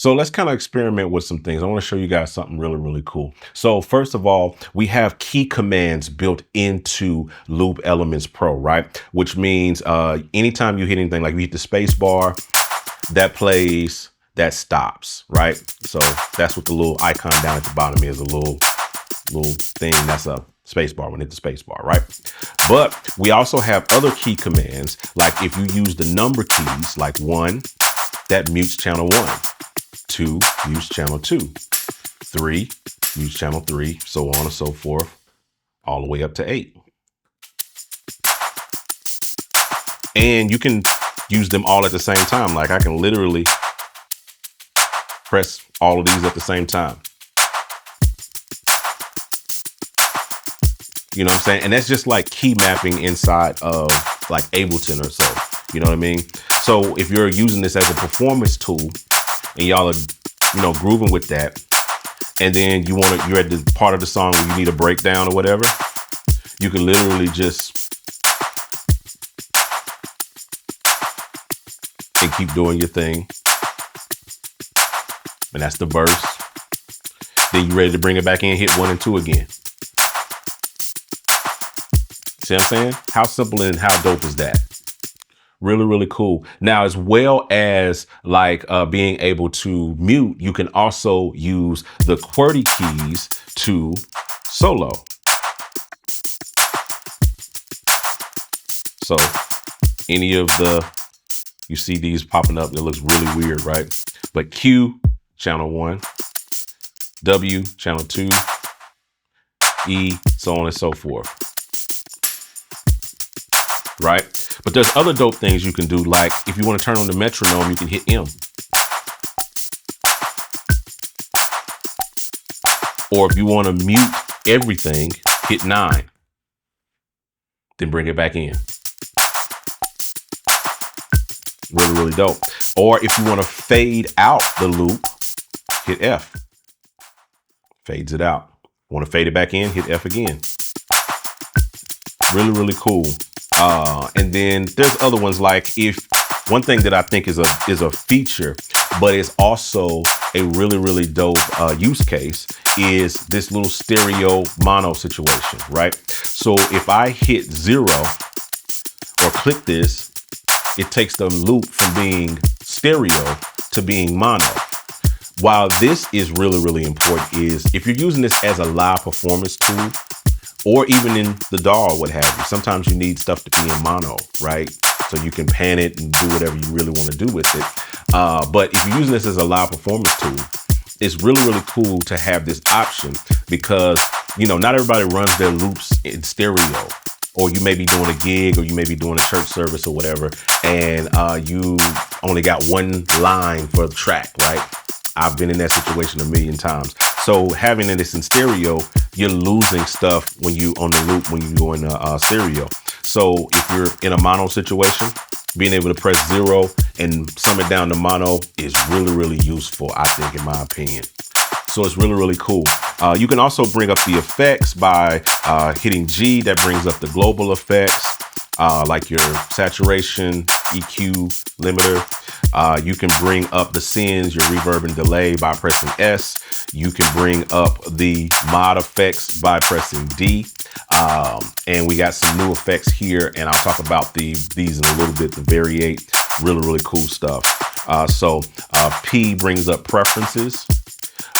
So let's kind of experiment with some things. I want to show you guys something really, really cool. So first of all, we have key commands built into Loop Elements Pro, right? Which means anytime you hit anything, like you hit the space bar, that plays, that stops, right? So that's what the little icon down at the bottom is, a little thing. That's a space bar when you hit the space bar, right? But we also have other key commands, like if you use the number keys, like 1, that mutes channel 1. 2, use channel 2, 3, use channel 3, so on and so forth, all the way up to 8. And you can use them all at the same time. Like I can literally press all of these at the same time. You know what I'm saying? And that's just like key mapping inside of like Ableton or so. You know what I mean? So if you're using this as a performance tool, and y'all are, grooving with that, and then you're at the part of the song where you need a breakdown or whatever, you can literally just and keep doing your thing. And that's the verse. Then you're ready to bring it back in, hit 1 and 2 again. See what I'm saying? How simple and how dope is that? Really, really cool. Now, as well as like being able to mute, you can also use the QWERTY keys to solo. So any of you see these popping up, it looks really weird, right? But Q, channel 1, W, channel 2, E, so on and so forth. Right? But there's other dope things you can do. Like if you want to turn on the metronome, you can hit M. Or if you want to mute everything, hit 9. Then bring it back in. Really, really dope. Or if you want to fade out the loop, hit F. Fades it out. Want to fade it back in, hit F again. Really, really cool. And then there's other ones, like one thing that I think is a feature, but it's also a really, really dope use case, is this little stereo mono situation, right? So if I hit 0 or click this, it takes the loop from being stereo to being mono. While this is really, really important, is if you're using this as a live performance tool, or even in the DAW, what have you, sometimes you need stuff to be in mono, right? So you can pan it and do whatever you really want to do with it. But if you're using this as a live performance tool, it's really, really cool to have this option, because, not everybody runs their loops in stereo, or you may be doing a gig, or you may be doing a church service or whatever, and you only got one line for the track, right? I've been in that situation a million times. So having this in stereo, you're losing stuff when you on the loop, when you go in stereo. So if you're in a mono situation, being able to press 0 and sum it down to mono is really, really useful, I think, in my opinion. So it's really, really cool. You can also bring up the effects by hitting G. That brings up the global effects, like your saturation, EQ, limiter. You can bring up the sends, your reverb and delay, by pressing S. You can bring up the mod effects by pressing D. And we got some new effects here, and I'll talk about these in a little bit to variate. Really, really cool stuff. So P brings up preferences.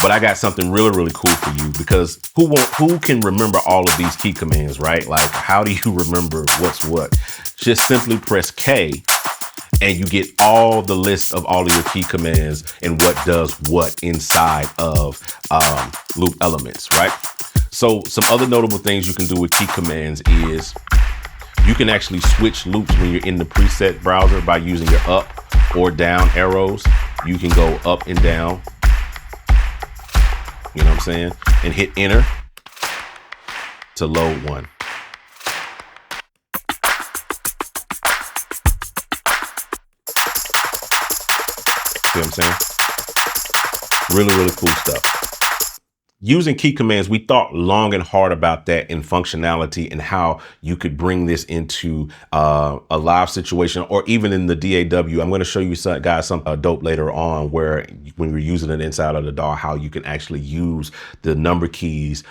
But I got something really, really cool for you, because who can remember all of these key commands, right? Like, how do you remember what's what? Just simply press K, and you get all the list of all of your key commands and what does what inside of Loop Elements, right? So some other notable things you can do with key commands is you can actually switch loops when you're in the preset browser by using your up or down arrows. You can go up and down, you know what I'm saying? And hit enter to load one. See what I'm saying? Really, really cool stuff. using key commands, we thought long and hard about that in functionality and how you could bring this into a live situation or even in the DAW. I'm going to show you guys some dope later on where when you're using it inside of the DAW, how you can actually use the number keys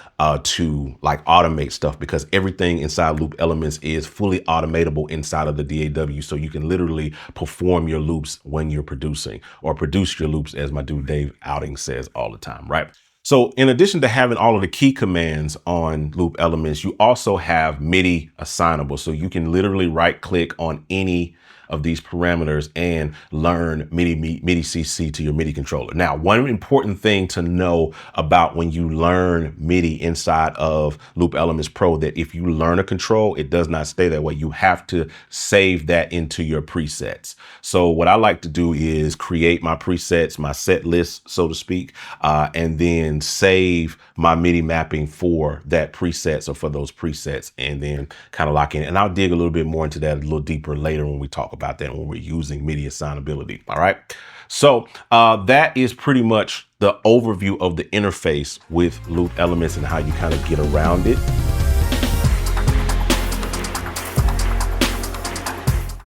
to like automate stuff, because everything inside Loop Elements is fully automatable inside of the DAW. So you can literally perform your loops when you're producing, or produce your loops, as my dude Dave Outing says all the time, right? So in addition to having all of the key commands on Loop Elements, you also have MIDI assignable. So you can literally right click on any of these parameters and learn MIDI CC to your MIDI controller. Now, one important thing to know about when you learn MIDI inside of Loop Elements Pro, that if you learn a control, it does not stay that way. You have to save that into your presets. So what I like to do is create my presets, my set list, so to speak, and then save my MIDI mapping for that preset, or for those presets, and then kind of lock in. And I'll dig a little bit more into that a little deeper later when we talk about that, when we're using MIDI assignability. All right. So that is pretty much the overview of the interface with Loop Elements and how you kind of get around it.